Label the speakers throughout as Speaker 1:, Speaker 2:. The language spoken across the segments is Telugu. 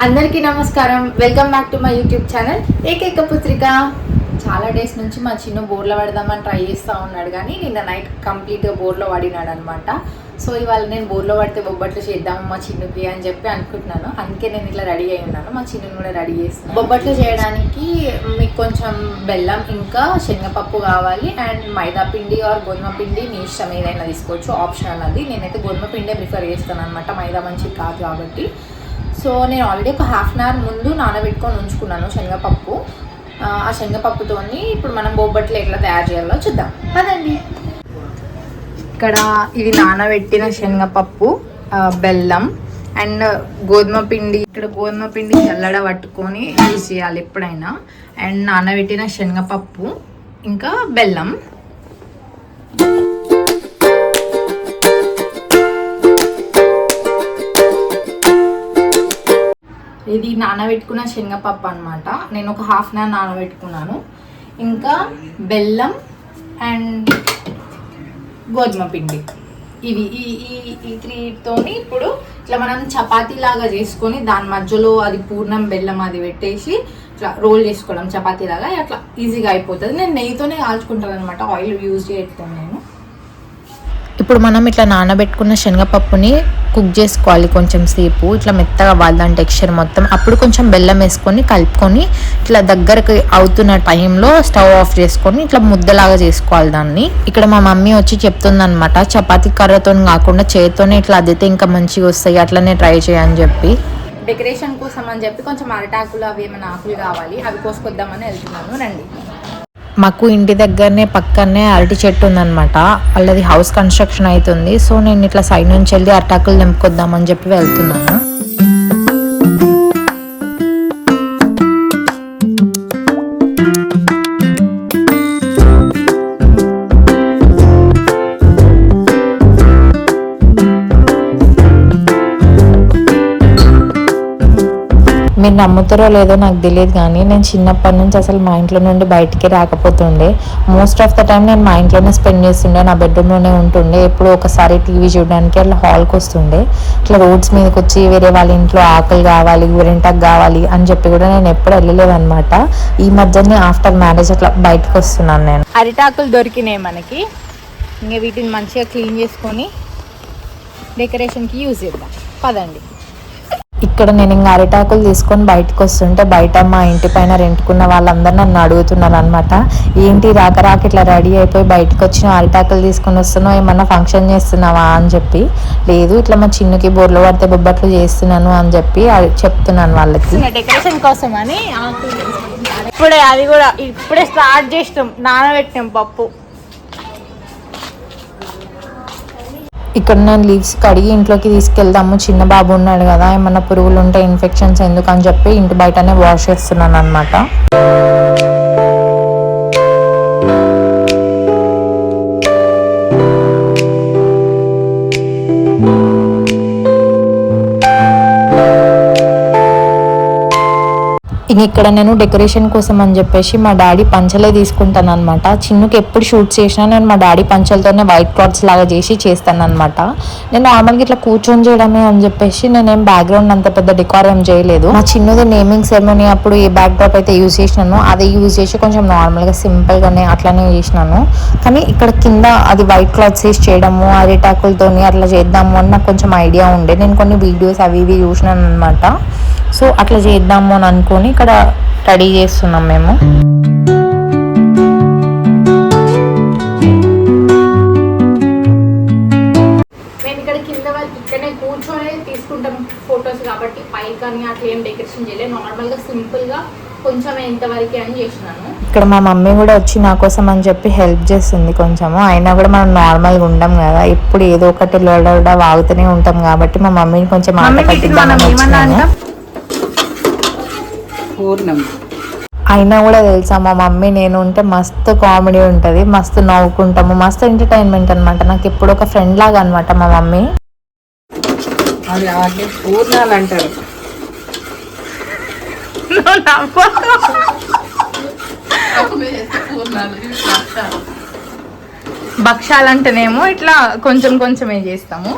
Speaker 1: అందరికీ నమస్కారం. Welcome back to my YouTube channel ఏకైక పుత్రిక. చాలా డేస్ నుంచి మా చిన్న బోర్లో పడదామని ట్రై చేస్తూ ఉన్నాడు, కానీ నిన్న నైట్ కంప్లీట్గా బోర్లో పడినాడు అనమాట. సో ఇవాళ నేను బోర్లో పడితే బొబ్బట్లు చేద్దాము మా చిన్నకి అని చెప్పి అనుకుంటున్నాను. అందుకే నేను ఇట్లా రెడీ అయి ఉన్నాను. మా చిన్నని కూడా రెడీ చేస్తున్నాను. బొబ్బట్లు చేయడానికి మీకు కొంచెం బెల్లం ఇంకా శనగపప్పు కావాలి, అండ్ మైదా పిండి ఆర్ గోధుమ పిండి మీ ఇష్టం ఏదైనా తీసుకోవచ్చు, ఆప్షనల్ అది. నేనైతే గోధుమ పిండే ప్రిఫర్ చేస్తాను అనమాట, మైదా మంచిది కాదు కాబట్టి. సో నేను ఆల్రెడీ ఒక హాఫ్ అన్ అవర్ ముందు నానబెట్టుకొని ఉంచుకున్నాను శనగపప్పు. ఆ శనగపప్పుతో ఇప్పుడు మనం బొబ్బట్లు ఎట్లా తయారు చేయాలో చూద్దాం అదండి. ఇక్కడ ఇది నానబెట్టిన శనగపప్పు, బెల్లం అండ్ గోధుమ పిండి. ఇక్కడ గోధుమ పిండి చల్లడ పట్టుకొని యూజ్ చేయాలి ఎప్పుడైనా. అండ్ నానబెట్టిన శనగపప్పు ఇంకా బెల్లం. ఇది నానబెట్టుకున్న శనగపప్పు అనమాట. నేను ఒక హాఫ్ అన్ అవర్ నానబెట్టుకున్నాను. ఇంకా బెల్లం అండ్ గోధుమ పిండి, ఇవి ఈ త్రీతోని ఇప్పుడు ఇట్లా మనం చపాతీ లాగా చేసుకొని దాని మధ్యలో అది పూర్ణం బెల్లం అది పెట్టేసి ఇట్లా రోల్ చేసుకోవడం చపాతీ లాగా, అట్లా ఈజీగా అయిపోతుంది. నేను నెయ్యితోనే కాల్చుకుంటాను అనమాట, ఆయిల్ యూజ్ చేయట్లేదు నేను.
Speaker 2: ఇప్పుడు మనం ఇట్లా నానబెట్టుకున్న శనగపప్పుని కుక్ చేసుకోవాలి కొంచెం సేపు, ఇట్లా మెత్తగా అవ్వాలి దాని టెక్స్చర్ మొత్తం. అప్పుడు కొంచెం బెల్లం వేసుకొని కలుపుకొని ఇట్లా దగ్గరకు అవుతున్న టైంలో స్టవ్ ఆఫ్ చేసుకొని ఇట్లా ముద్దలాగా చేసుకోవాలి దాన్ని. ఇక్కడ మా మమ్మీ వచ్చి చెప్తుందనమాట, చపాతీ కర్రతో కాకుండా చేతితోనే ఇట్లా అదితే ఇంకా మంచిగా వస్తాయి, అట్లనే ట్రై చేయని చెప్పి.
Speaker 1: డెకరేషన్ కోసం అని చెప్పి కొంచెం అరటాకులు అవి ఏమైనా ఆకులు కావాలి, అవి కోసుకొద్దామని వెళ్తున్నాను, రండి.
Speaker 2: మాకు ఇంటి దగ్గరనే పక్కనే అరటి చెట్టు ఉందనమాట, వాళ్ళది హౌస్ కన్స్ట్రక్షన్ అవుతుంది. సో నేను ఇట్లా సైడ్ నుంచి వెళ్ళి అరటాకులు నింపుకొద్దామని చెప్పి వెళ్తున్నాను. మీరు నమ్ముతారో లేదో నాకు తెలియదు, కానీ నేను చిన్నప్పటి నుంచి అసలు మా ఇంట్లో నుండి బయటికి రాకపోతుండే. మోస్ట్ ఆఫ్ ద టైం నేను మా ఇంట్లోనే స్పెండ్ చేస్తుండే, నా బెడ్రూమ్లోనే ఉంటుండే. ఎప్పుడు ఒకసారి టీవీ చూడడానికి అట్లా హాల్కి వస్తుండే. ఇట్లా రోడ్స్ మీదకి వచ్చి వేరే వాళ్ళ ఇంట్లో ఆకులు కావాలి, గోరింటాకు కావాలి అని చెప్పి కూడా నేను ఎప్పుడు వెళ్ళలేదు అనమాట. ఈ మధ్యనే ఆఫ్టర్ మ్యారేజ్ అట్లా బయటకు వస్తున్నాను నేను.
Speaker 1: అరిటాకులు దొరికినాయి మనకి, ఇంకా వీటిని మంచిగా క్లీన్ చేసుకొని డెకరేషన్కి యూజ్ చేద్దాం పదండి.
Speaker 2: ఇక్కడ నేను ఇంకా అరిటాకులు తీసుకొని బయటకు వస్తుంటే బయట మా ఇంటి పైన రెంటుకున్న వాళ్ళందరూ నన్ను అడుగుతున్నారు అనమాట, ఏంటి రాక ఇట్లా రెడీ అయిపోయి బయటకు వచ్చిన అరిటాకులు తీసుకొని వస్తున్నావు, ఏమన్నా ఫంక్షన్ చేస్తున్నావా అని చెప్పి. లేదు, ఇట్లా మా చిన్నకి బోర్లో పడితే బొబ్బట్లు చేస్తున్నాను అని చెప్పి చెప్తున్నాను వాళ్ళకి.
Speaker 1: డెకరేషన్ కోసం అని ఇప్పుడే అది కూడా ఇప్పుడే స్టార్ట్ చేసినాం, నానబెట్టినాం పప్పు.
Speaker 2: ఇక్కడ నేను లీవ్స్ కడిగి ఇంట్లోకి తీసుకెళ్దాము, చిన్న బాబు ఉన్నాడు కదా, ఏమన్నా పురుగులు ఉంటే ఇన్ఫెక్షన్స్ ఎందుకు అని చెప్పి ఇంటి బయటనే వాష్ చేస్తున్నాను అనమాట. ఇక్కడ నేను డెకరేషన్ కోసం అని చెప్పేసి మా డాడీ పంచలే తీసుకుంటాను అనమాట. చిన్నకి ఎప్పుడు షూట్ చేసినా నేను మా డాడీ పంచలతోనే వైట్ క్లాత్స్ లాగా చేసి చేస్తాను అనమాట. నేను నార్మల్గా ఇట్లా కూర్చొని చేయడమే అని చెప్పేసి నేనేం బ్యాక్గ్రౌండ్ అంత పెద్ద డెకార్ ఏం చేయలేదు. మా చిన్నది నేమింగ్ సెరమనీ అప్పుడు ఏ బ్యాక్ డ్రాప్ అయితే యూజ్ చేసినాను అదే యూజ్ చేసి కొంచెం నార్మల్గా సింపుల్గానే అట్లానే చేసినాను. కానీ ఇక్కడ కింద అది వైట్ క్లాత్స్ వేసి చేయడము, అరిటాకులతోని అట్లా చేద్దాము అని నాకు కొంచెం ఐడియా ఉండే. నేను కొన్ని వీడియోస్ అవి ఇవి చూసినాను అనమాట. సో అట్లా చేద్దాము అని అనుకొని ఇక్కడ రెడీ చేస్తున్నాం మేము.
Speaker 1: మేము ఇక్కడ కింద ఇక్కడనే కూర్చొని తీసుకుంటాం ఫొటోస్ కాబట్టి పై కానీ అట్లా ఏం డెకరేషన్ చేయలేదు, నార్మల్గా సింపుల్గా కొంచెం ఎంతవరకు అని చేసినాను.
Speaker 2: ఇక్కడ మా మమ్మీ కూడా వచ్చి నా కోసం అని చెప్పి హెల్ప్ చేస్తుంది కొంచెము. అయినా కూడా మనం నార్మల్గా ఉండం కదా, ఇప్పుడు ఏదో ఒకటి లోడ వాగుతూనే ఉంటాం కాబట్టి మా మమ్మీని కొంచెం అయినా కూడా తెలుసా మా మమ్మీ నేను ఉంటే మస్తు కామెడీ ఉంటుంది, మస్తు నవ్వుకుంటాము, మస్తు ఎంటర్టైన్మెంట్ అనమాట. నాకు ఇప్పుడు ఒక ఫ్రెండ్ లాగా అనమాట మా మమ్మీ.
Speaker 3: పూర్ణాలు అంటారు,
Speaker 1: భక్షాలంటేనేమో ఇట్లా కొంచెం కొంచెమే చేస్తాము.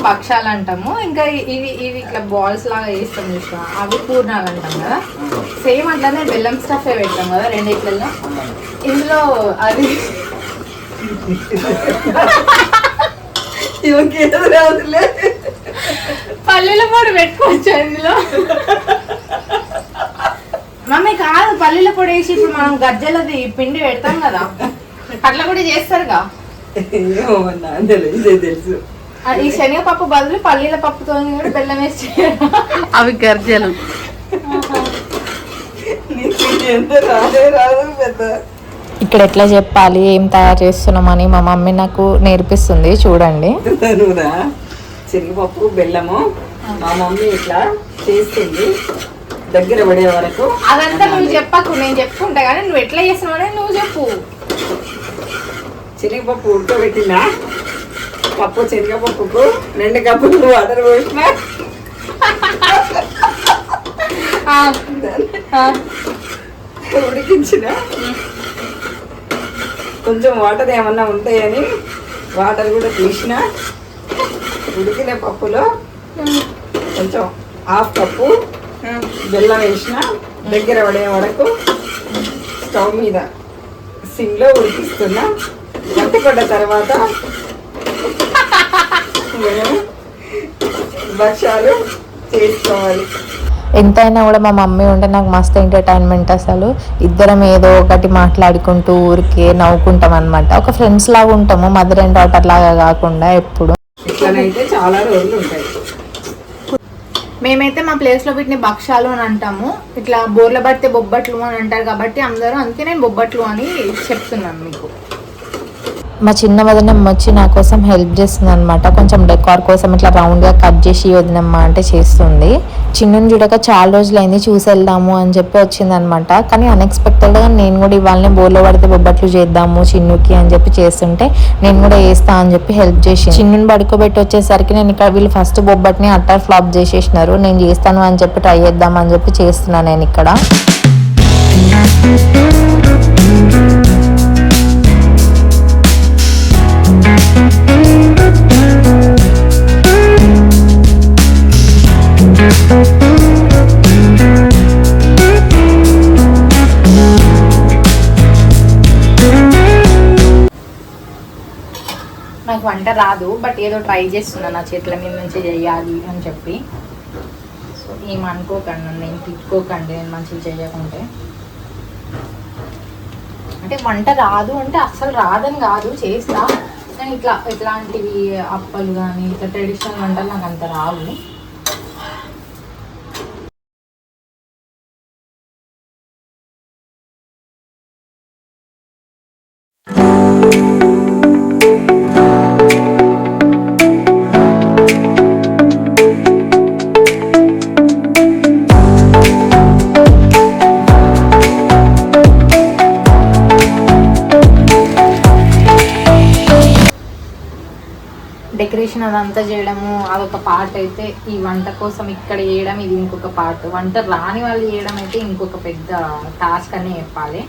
Speaker 1: భక్షాలు అంటాము, ఇంకా ఇవి ఇవి ఇట్లా బాల్స్ లాగా వేస్తాం చూసా, అవి పూర్ణాలు అంటాం కదా. సేమ్ అట్లానే బెల్లం స్టఫ్ పెడతాం కదా రెండిట్లలో. ఇందులో అది పల్లీల పొడి పెట్టుకోవచ్చు ఇందులో. మమ్మీ కాదు, పల్లీల పొడి వేసి ఇప్పుడు మనం గజ్జలది పిండి పెడతాం కదా, అట్లా కూడా చేస్తారుగా.
Speaker 3: తెలుసు.
Speaker 1: ఈ శనగపప్పు బదులు పల్లీల పప్పుతో కూడా బెల్లం వేసి
Speaker 2: అవి గర్జలు. ఇక్కడ ఎట్లా చెప్పాలి, ఏం తయారు చేస్తున్నామని మా మమ్మీ నాకు నేర్పిస్తుంది చూడండి.
Speaker 3: శనగపప్పు బెల్లము మా మమ్మీ ఇట్లా చేస్తుంది దగ్గర పడే వరకు.
Speaker 1: అదంతా నువ్వు చెప్పకు, నేను చెప్పుకుంటా కానీ నువ్వు ఎట్లా చేస్తున్నావు నువ్వు చెప్పు.
Speaker 3: శనగపప్పు ఉడకబెట్టినా, కప్పు శనగపప్పుకు 2 కప్పులు వాటర్ పోసిన, ఉడికించిన. కొంచెం వాటర్ ఏమన్నా ఉంటాయని వాటర్ కూడా తీసిన. ఉడికిన పప్పులో కొంచెం 1/2 కప్పు బెల్లం వేసిన, దగ్గర పడే వరకు స్టవ్ మీద సిమ్లో ఉడికిస్తున్నా. గట్టిపడ్డ తర్వాత భక్షాలు చేసుకోవాలి.
Speaker 2: ఎంతైనా కూడా మా మమ్మీ ఉంటే నాకు మస్తు ఎంటర్టైన్మెంట్. అసలు ఇద్దరం ఏదో ఒకటి మాట్లాడుకుంటూ ఊరికే నవ్వుకుంటాం అనమాట. ఒక ఫ్రెండ్స్ లాగా ఉంటాము, మదర్ అండ్ డాటర్ లాగా కాకుండా. ఎప్పుడు
Speaker 3: ఇట్లనైతే చాలా రోజులు ఉంటాయి.
Speaker 1: మేమైతే మా ప్లేస్లో వీటిని భక్షాలు అని అంటాము. ఇట్లా బోర్ల పడితే బొబ్బట్లు అని అంటారు కాబట్టి అందరూ, అందుకే నేను బొబ్బట్లు అని చెప్తున్నాను మీకు.
Speaker 2: మా చిన్న వదినమ్మ వచ్చి నా కోసం హెల్ప్ చేస్తుంది అనమాట. కొంచెం డెకార్ కోసం ఇట్లా రౌండ్గా కట్ చేసి వదినమ్మ అంటే చేస్తుంది. చిన్నుని చూడక చాలా రోజులైంది, చూసి వెళ్దాము అని చెప్పి వచ్చిందనమాట. కానీ అన్ఎక్స్పెక్టెడ్గా నేను కూడా ఇవాళనే బోర్లో పడితే బొబ్బట్లు చేద్దాము చిన్నుకి అని చెప్పి చేస్తుంటే నేను కూడా వేస్తా అని చెప్పి హెల్ప్ చేసి చిన్నుని పడుకోబెట్టి వచ్చేసరికి నేను ఇక్కడ వీళ్ళు ఫస్ట్ బొబ్బట్ని అట్టర్ ఫ్లాప్ చేసేసినారు. నేను చేస్తాను అని చెప్పి ట్రై చేద్దాం అని చెప్పి చేస్తున్నాను నేను ఇక్కడ.
Speaker 1: నాకు వంట రాదు, బట్ ఏదో ట్రై చేస్తున్నా నా చేతుల మీద నుంచి చేయాలి అని చెప్పి. సో ఏమనుకోకండి, నన్ను ఏం తిట్టుకోకండి నేను మంచిగా చేయకుంటే. అంటే వంట రాదు అంటే అస్సలు రాదని కాదు, చేస్తా. కానీ ఇట్లాంటివి అప్పలు కానీ ఇట్లా ట్రెడిషనల్ వంటలు నాకు అంత రావు. డెకరేషన్ అదంతా చేయడము అదొక పార్ట్ అయితే, ఈ వంట కోసం ఇక్కడ చేయడం ఇది ఇంకొక పార్ట్. వంట రాని వాళ్ళు చేయడం అయితే ఇంకొక పెద్ద టాస్క్ అని చెప్పాలి.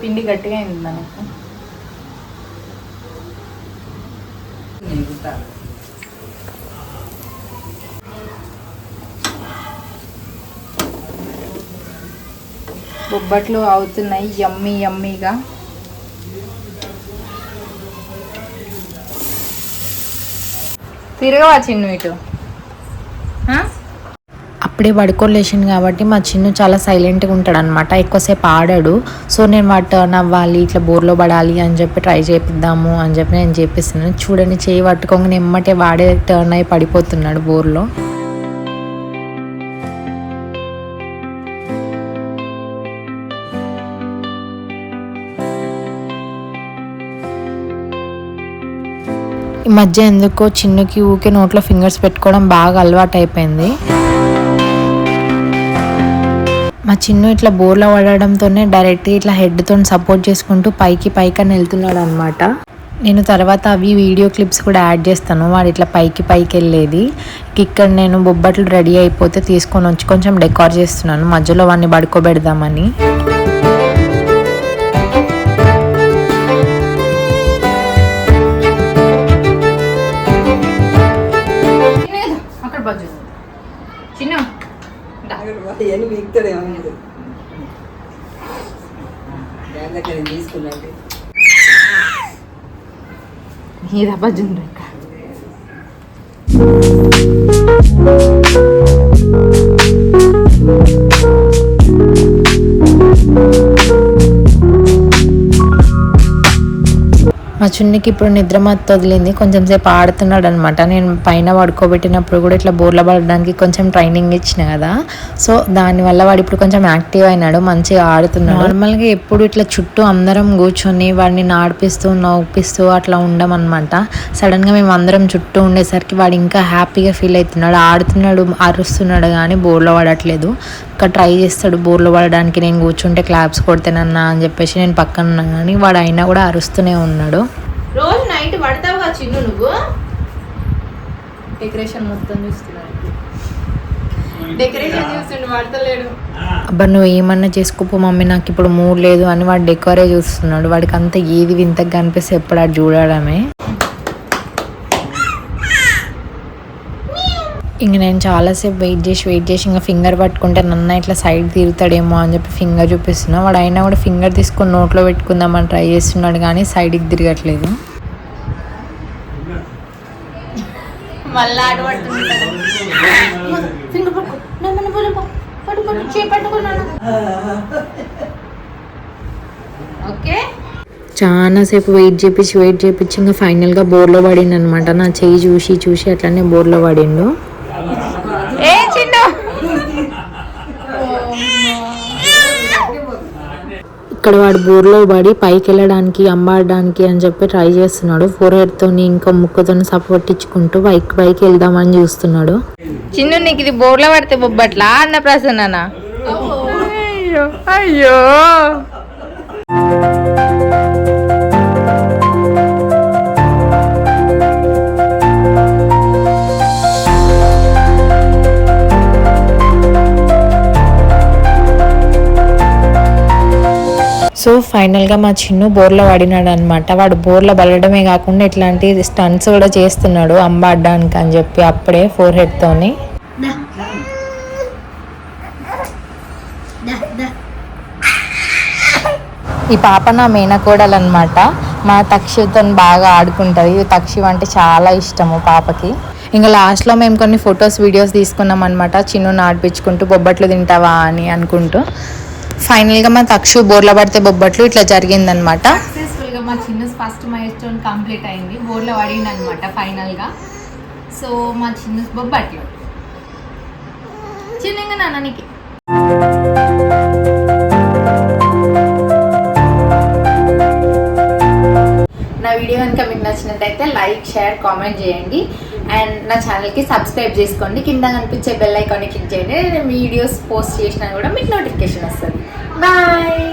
Speaker 1: పిండి గట్టిగా అయింది మనకు. బొబ్బట్లు అవుతున్నాయి యమ్మీ యమ్మీగా. తిరగవా చిన్ను ఇటు.
Speaker 2: అప్పుడే పడుకోలేసింది కాబట్టి మా చిన్ను చాలా సైలెంట్గా ఉంటాడు అనమాట, ఎక్కువసేపు ఆడాడు. సో నేను వాడు టర్న్ అవ్వాలి, ఇట్లా బోర్లో పడాలి అని చెప్పి ట్రై చేపిద్దాము అని చెప్పి నేను చేపిస్తున్నాను. చూడండి, చేయి పట్టుకోగానే ఎమ్మటే వాడే టర్న్ అయి పడిపోతున్నాడు బోర్లో. ఈ మధ్య ఎందుకో చిన్నుకి ఊకే నోట్లో ఫింగర్స్ పెట్టుకోవడం బాగా అలవాటు అయిపోయింది. మా చిన్ను ఇట్లా బోర్లో పడడంతోనే డైరెక్ట్గా ఇట్లా హెడ్తో సపోర్ట్ చేసుకుంటూ పైకి అని వెళ్తున్నాడు అనమాట. నేను తర్వాత అవి వీడియో క్లిప్స్ కూడా యాడ్ చేస్తాను, వాడు ఇట్లా పైకి వెళ్ళేది. ఇక్కడ నేను బొబ్బట్లు రెడీ అయిపోతే తీసుకొని వచ్చి కొంచెం డెకార్ చేస్తున్నాను, మధ్యలో వాడిని పడుకోబెడదామని.
Speaker 1: ఇది భజన్ రేఖ.
Speaker 2: మా చున్నికి ఇప్పుడు నిద్ర మత్తు వదిలింది, కొంచెం సేపు ఆడుతున్నాడు అనమాట. నేను పైన పడుకోబెట్టినప్పుడు కూడా ఇట్లా బోర్ల పడడానికి కొంచెం ట్రైనింగ్ ఇచ్చిన కదా, సో దానివల్ల వాడు ఇప్పుడు కొంచెం యాక్టివ్ అయినాడు, మంచిగా ఆడుతున్నాడు. నార్మల్గా ఎప్పుడు ఇట్లా చుట్టూ అందరం కూర్చొని వాడిని నాడిపిస్తూ నవ్విస్తూ అట్లా ఉండమన్నమాట. సడన్గా మేము అందరం చుట్టూ ఉండేసరికి వాడు ఇంకా హ్యాపీగా ఫీల్ అవుతున్నాడు, ఆడుతున్నాడు, అరుస్తున్నాడు కానీ బోర్లో పడట్లేదు. ఇంకా ట్రై చేస్తాడు బోర్లో పడడానికి. నేను కూర్చుంటే క్లాప్స్ కొడితేనన్నా అని చెప్పేసి నేను పక్కన ఉన్నా కానీ వాడు అయినా కూడా అరుస్తూనే ఉన్నాడు.
Speaker 1: రోజు నైట్ పడతావుగా చిన్ను నువ్వు? డెకరేషన్ మొత్తం చూస్తున్నాడు, డెకరేషన్ చూస్తుండు, పడతలేడు.
Speaker 2: అబ్బా నువ్వు ఏమన్నా చేసుకోపో మమ్మీ, నాకు ఇప్పుడు మూడ్ లేదు అని వాడు డెకోరే చూస్తున్నాడు. వాడికి అంతా ఏది వింతగా కనిపిస్తే ఎప్పుడు అది చూడడమే. ఇంక నేను చాలాసేపు వెయిట్ చేసి ఇంకా ఫింగర్ పట్టుకుంటే నన్ను ఇట్లా సైడ్ తిరుగుతాడేమో అని చెప్పి ఫింగర్ చూపిస్తున్నా. వాడు అయినా కూడా ఫింగర్ తీసుకొని నోట్లో పెట్టుకుందామని ట్రై చేస్తున్నాడు కానీ సైడ్కి తిరగట్లేదు.
Speaker 1: మళ్ళీ ఆట పడుతుంటాడు. ఓకే,
Speaker 2: చాలాసేపు వెయిట్ చేపించి ఇంకా ఫైనల్గా బోర్లో పడిండు అనమాట. నా చెయ్యి చూసి అట్లనే బోర్లో పడిండు.
Speaker 1: ఏ చిన్ను
Speaker 2: ఇక్కడ వాడు బోర్లో పడి పైకి వెళ్ళడానికి అంబాడడానికి అని చెప్పి ట్రై చేస్తున్నాడు. ఫోర్ హెడ్తో ఇంకా ముక్కుతో సపోర్ట్ ఇచ్చుకుంటూ పైకి వెళ్దామని చూస్తున్నాడు.
Speaker 1: చిన్ను నీకు ఇది బోర్లో పడితే బొబ్బట్లా అన్న ప్రసన్న? అయ్యో అయ్యో.
Speaker 2: సో ఫైనల్గా మా చిన్ను బోర్లో పడినాడు అనమాట. వాడు బోర్లో పడడమే కాకుండా ఇట్లాంటి స్టంట్స్ కూడా చేస్తున్నాడు అంబాడడానికి అని చెప్పి అప్పుడే ఫోర్ హెడ్తోని. ఈ పాప నా మేనకోడలు అనమాట. మా తక్షితో బాగా ఆడుకుంటుంది. తక్షి అంటే చాలా ఇష్టము పాపకి. ఇంకా లాస్ట్లో మేము కొన్ని ఫొటోస్ వీడియోస్ తీసుకున్నాం అనమాట, చిన్ను ఆడిపించుకుంటూ బొబ్బట్లు తింటావా అని అనుకుంటూ. ఫైనల్గా మా తక్షు బోర్ల పడితే బొబ్బట్లు ఇట్లా జరిగిందనమాట.
Speaker 1: సక్సెస్ఫుల్గా మా Chinnu first mile stone complete అయింది, బోర్లో పడింది అనమాట ఫైనల్గా. సో మా చిన్ను బొబ్బట్లు చిన్నగా నాన్నకి. నా వీడియో కనుక మీకు నచ్చినట్టయితే లైక్, షేర్, కామెంట్ చేయండి. అండ్ నా ఛానల్కి సబ్స్క్రైబ్ చేసుకోండి. కింద కనిపించే బెల్ ఐకాన్ని క్లిక్ చేయండి. నేను వీడియోస్ పోస్ట్ చేసినా కూడా మీకు నోటిఫికేషన్ వస్తుంది. బాయ్.